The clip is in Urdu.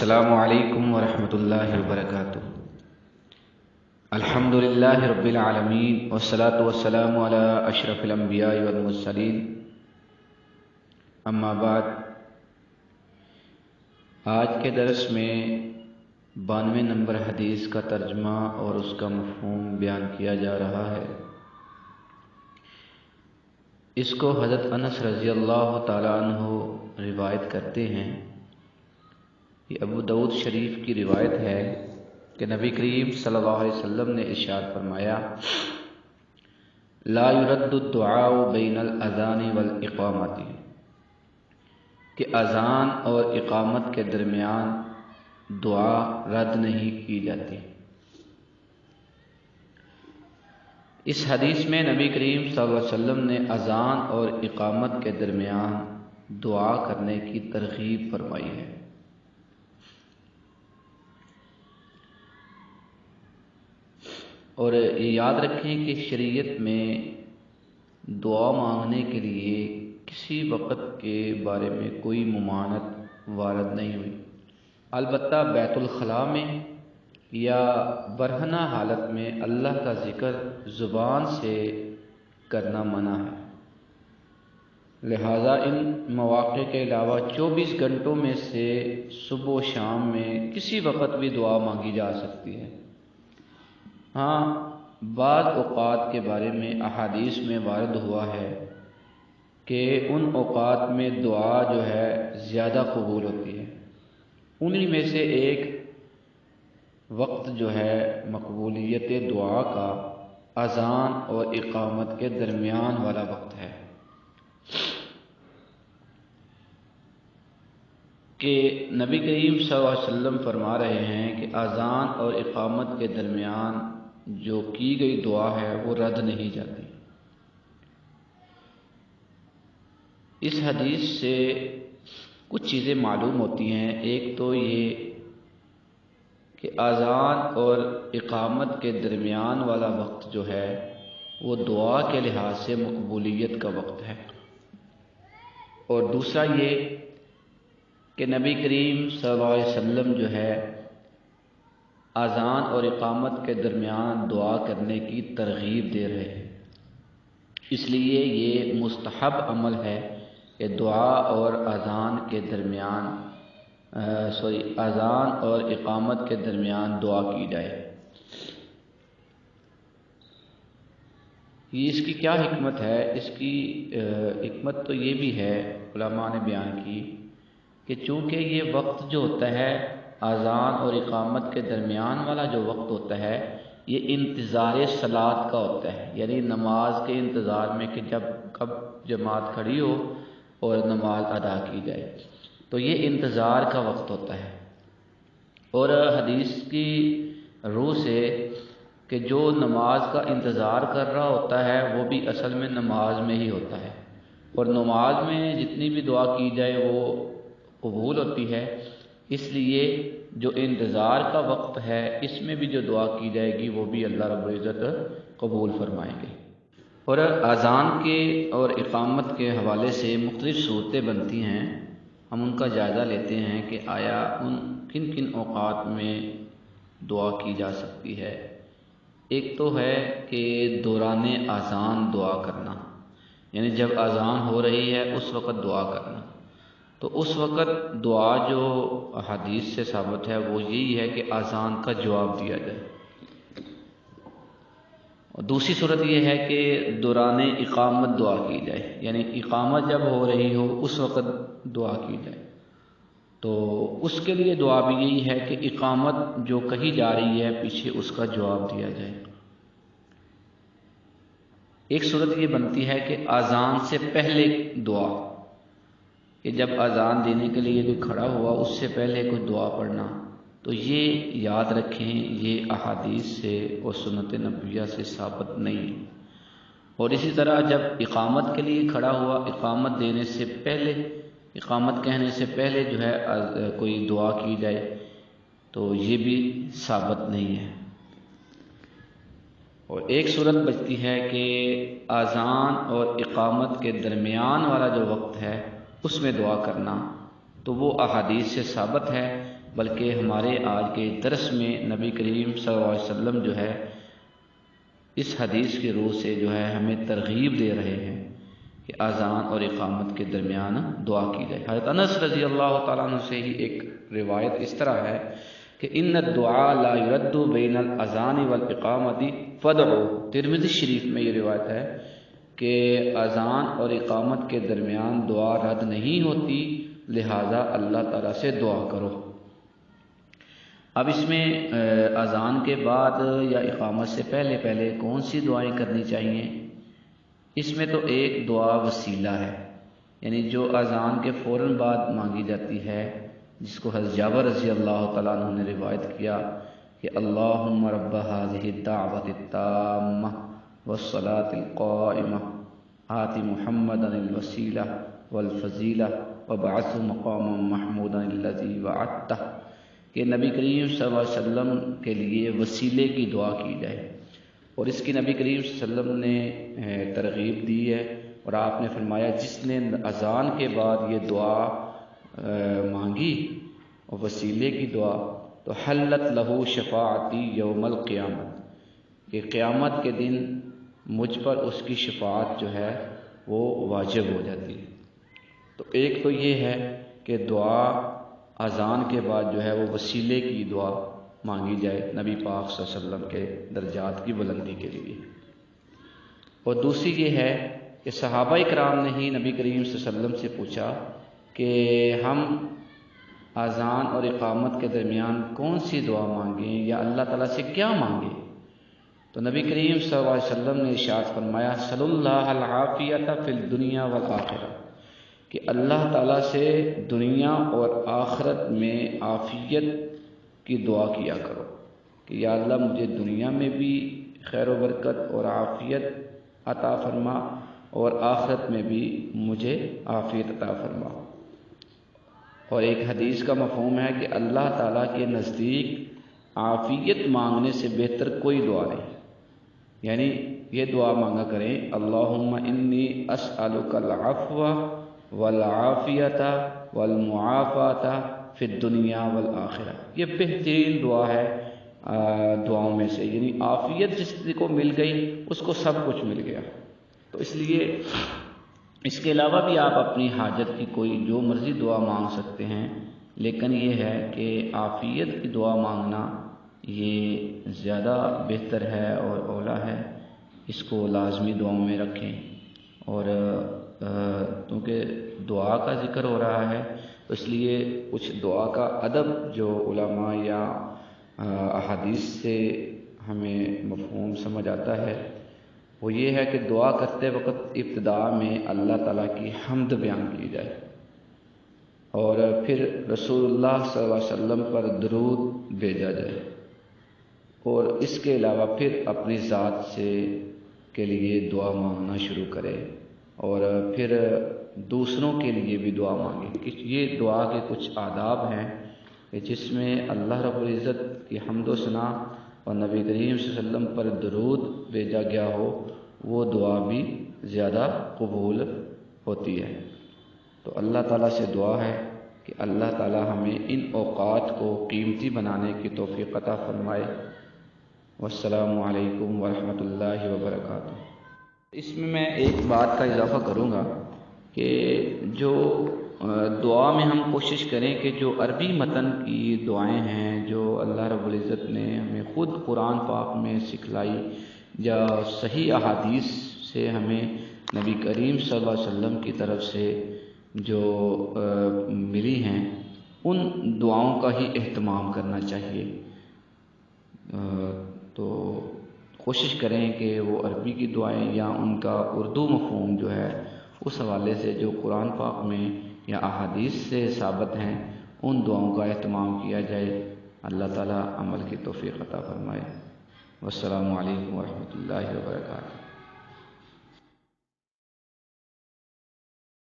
السلام علیکم ورحمۃ اللہ وبرکاتہ۔ الحمد للہ رب العالمین والصلاة والسلام علی اشرف الانبیاء والمرسلین، اما بعد۔ آج کے درس میں 92 نمبر حدیث کا ترجمہ اور اس کا مفہوم بیان کیا جا رہا ہے۔ اس کو حضرت انس رضی اللہ تعالیٰ عنہ روایت کرتے ہیں۔ یہ ابو داؤد شریف کی روایت ہے کہ نبی کریم صلی اللہ علیہ وسلم نے ارشاد فرمایا، لا يرد الدعاء بین الاذان والاقامت، کہ اذان اور اقامت کے درمیان دعا رد نہیں کی جاتی۔ اس حدیث میں نبی کریم صلی اللہ علیہ وسلم نے اذان اور اقامت کے درمیان دعا کرنے کی ترغیب فرمائی ہے۔ اور یہ یاد رکھیں کہ شریعت میں دعا مانگنے کے لیے کسی وقت کے بارے میں کوئی ممانعت وارد نہیں ہوئی، البتہ بیت الخلاء میں یا برہنہ حالت میں اللہ کا ذکر زبان سے کرنا منع ہے۔ لہذا ان مواقع کے علاوہ 24 گھنٹوں میں سے صبح و شام میں کسی وقت بھی دعا مانگی جا سکتی ہے۔ ہاں، بعض اوقات کے بارے میں احادیث میں وارد ہوا ہے کہ ان اوقات میں دعا جو ہے زیادہ قبول ہوتی ہے۔ انہی میں سے ایک وقت جو ہے مقبولیت دعا کا اذان اور اقامت کے درمیان والا وقت ہے، کہ نبی کریم صلی اللہ علیہ وسلم فرما رہے ہیں کہ اذان اور اقامت کے درمیان جو کی گئی دعا ہے وہ رد نہیں جاتی۔ اس حدیث سے کچھ چیزیں معلوم ہوتی ہیں۔ ایک تو یہ کہ اذان اور اقامت کے درمیان والا وقت جو ہے وہ دعا کے لحاظ سے مقبولیت کا وقت ہے، اور دوسرا یہ کہ نبی کریم صلی اللہ علیہ وسلم جو ہے اذان اور اقامت کے درمیان دعا کرنے کی ترغیب دے رہے ہیں، اس لیے یہ مستحب عمل ہے کہ دعا اور اذان کے درمیان اذان اور اقامت کے درمیان دعا کی جائے۔ یہ اس کی کیا حکمت ہے؟ اس کی حکمت تو یہ بھی ہے، علماء نے بیان کی، کہ چونکہ یہ وقت جو ہوتا ہے اذان اور اقامت کے درمیان والا جو وقت ہوتا ہے یہ انتظار صلاۃ کا ہوتا ہے، یعنی نماز کے انتظار میں کہ کب جماعت کھڑی ہو اور نماز ادا کی جائے، تو یہ انتظار کا وقت ہوتا ہے۔ اور حدیث کی روح سے کہ جو نماز کا انتظار کر رہا ہوتا ہے وہ بھی اصل میں نماز میں ہی ہوتا ہے، اور نماز میں جتنی بھی دعا کی جائے وہ قبول ہوتی ہے، اس لیے جو انتظار کا وقت ہے اس میں بھی جو دعا کی جائے گی وہ بھی اللہ رب العزت قبول فرمائیں گے۔ اور اذان کے اور اقامت کے حوالے سے مختلف صورتیں بنتی ہیں، ہم ان کا جائزہ لیتے ہیں کہ آیا ان کن کن اوقات میں دعا کی جا سکتی ہے۔ ایک تو ہے کہ دوران اذان دعا کرنا، یعنی جب اذان ہو رہی ہے اس وقت دعا کرنا، تو اس وقت دعا جو حدیث سے ثابت ہے وہ یہی ہے کہ اذان کا جواب دیا جائے۔ اور دوسری صورت یہ ہے کہ دوران اقامت دعا کی جائے، یعنی اقامت جب ہو رہی ہو اس وقت دعا کی جائے، تو اس کے لیے دعا بھی یہی ہے کہ اقامت جو کہی جا رہی ہے پیچھے اس کا جواب دیا جائے۔ ایک صورت یہ بنتی ہے کہ اذان سے پہلے دعا، کہ جب اذان دینے کے لیے کوئی کھڑا ہوا اس سے پہلے کوئی دعا پڑھنا، تو یہ یاد رکھیں یہ احادیث سے اور سنت نبویہ سے ثابت نہیں ہے۔ اور اسی طرح جب اقامت کے لیے کھڑا ہوا، اقامت دینے سے پہلے، اقامت کہنے سے پہلے جو ہے کوئی دعا کی جائے، تو یہ بھی ثابت نہیں ہے۔ اور ایک صورت بچتی ہے کہ اذان اور اقامت کے درمیان والا جو وقت ہے اس میں دعا کرنا، تو وہ احادیث سے ثابت ہے بلکہ ہمارے آج کے درس میں نبی کریم صلی اللہ علیہ وسلم جو ہے اس حدیث کے روح سے جو ہے ہمیں ترغیب دے رہے ہیں کہ اذان اور اقامت کے درمیان دعا کی جائے۔ حضرت انس رضی اللہ تعالیٰ عنہ سے ہی ایک روایت اس طرح ہے کہ ان الدعاء لا يرد بین الاذان والاقامت فادعوا، ترمذی شریف میں یہ روایت ہے کہ اذان اور اقامت کے درمیان دعا رد نہیں ہوتی، لہذا اللہ تعالیٰ سے دعا کرو۔ اب اس میں اذان کے بعد یا اقامت سے پہلے کون سی دعائیں کرنی چاہیے؟ اس میں تو ایک دعا وسیلہ ہے، یعنی جو اذان کے فوراً بعد مانگی جاتی ہے، جس کو حضرت جابر رضی اللہ تعالیٰ عنہ نے روایت کیا کہ اللہم رب هذه الدعوة التامة والصلاة القائمة آت محمدا الوسیلہ والفضیلہ وابعثه مقاما محمودا الذی وعدتہ، کہ نبی کریم صلی اللہ علیہ وسلم کے لیے وسیلے کی دعا کی جائے، اور اس کی نبی کریم صلی اللہ علیہ وسلم نے ترغیب دی ہے، اور آپ نے فرمایا جس نے اذان کے بعد یہ دعا مانگی اور وسیلے کی دعا تو حلت لہو شفاعتی یوم القیامت، کہ قیامت کے دن مجھ پر اس کی شفاعت جو ہے وہ واجب ہو جاتی ہے۔ تو ایک تو یہ ہے کہ دعا اذان کے بعد جو ہے وہ وسیلے کی دعا مانگی جائے نبی پاک صلی اللہ علیہ وسلم کے درجات کی بلندی کے لیے، اور دوسری یہ ہے کہ صحابہ کرام نے ہی نبی کریم صلی اللہ علیہ وسلم سے پوچھا کہ ہم اذان اور اقامت کے درمیان کون سی دعا مانگیں یا اللہ تعالیٰ سے کیا مانگیں، تو نبی کریم صلی اللہ علیہ وسلم نے ارشاد فرمایا صلی اللہ العافیۃ فی الدنیا والآخرہ، کہ اللہ تعالیٰ سے دنیا اور آخرت میں عافیت کی دعا کیا کرو کہ یا اللہ مجھے دنیا میں بھی خیر و برکت اور عافیت عطا فرما، اور آخرت میں بھی مجھے عافیت عطا فرما۔ اور ایک حدیث کا مفہوم ہے کہ اللہ تعالیٰ کے نزدیک عافیت مانگنے سے بہتر کوئی دعا نہیں، یعنی یہ دعا مانگا کریں اللہم انی اسألک العفو والعافیت والمعافات فی الدنیا والآخرہ، یہ بہترین دعا ہے دعاؤں میں سے، یعنی عافیت جس کو مل گئی اس کو سب کچھ مل گیا۔ تو اس لیے اس کے علاوہ بھی آپ اپنی حاجت کی کوئی جو مرضی دعا مانگ سکتے ہیں، لیکن یہ ہے کہ عافیت کی دعا مانگنا یہ زیادہ بہتر ہے اور اولیٰ ہے، اس کو لازمی دعاؤں میں رکھیں۔ اور کیونکہ دعا کا ذکر ہو رہا ہے تو اس لیے کچھ دعا کا ادب جو علماء یا احادیث سے ہمیں مفہوم سمجھ آتا ہے وہ یہ ہے کہ دعا کرتے وقت ابتدا میں اللہ تعالیٰ کی حمد بیان کی جائے، اور پھر رسول اللہ صلی اللہ علیہ وسلم پر درود بھیجا جائے، اور اس کے علاوہ پھر اپنی ذات سے کے لیے دعا مانگنا شروع کرے، اور پھر دوسروں کے لیے بھی دعا مانگے۔ کہ یہ دعا کے کچھ آداب ہیں کہ جس میں اللہ رب العزت کی حمد و ثنا اور نبی کریم صلی اللہ علیہ وسلم پر درود بھیجا گیا ہو، وہ دعا بھی زیادہ قبول ہوتی ہے۔ تو اللہ تعالیٰ سے دعا ہے کہ اللہ تعالیٰ ہمیں ان اوقات کو قیمتی بنانے کی توفیق عطا فرمائے۔ والسلام علیکم ورحمۃ اللہ وبرکاتہ۔ اس میں میں ایک بات کا اضافہ کروں گا کہ جو دعا میں ہم کوشش کریں کہ جو عربی متن کی دعائیں ہیں جو اللہ رب العزت نے ہمیں خود قرآن پاک میں سکھلائی یا صحیح احادیث سے ہمیں نبی کریم صلی اللہ علیہ وسلم کی طرف سے جو ملی ہیں، ان دعاؤں کا ہی اہتمام کرنا چاہیے۔ تو کوشش کریں کہ وہ عربی کی دعائیں یا ان کا اردو مفہوم جو ہے اس حوالے سے جو قرآن پاک میں یا احادیث سے ثابت ہیں ان دعاؤں کا اہتمام کیا جائے۔ اللہ تعالیٰ عمل کی توفیق عطا فرمائے۔ والسلام علیکم ورحمۃ اللہ وبرکاتہ۔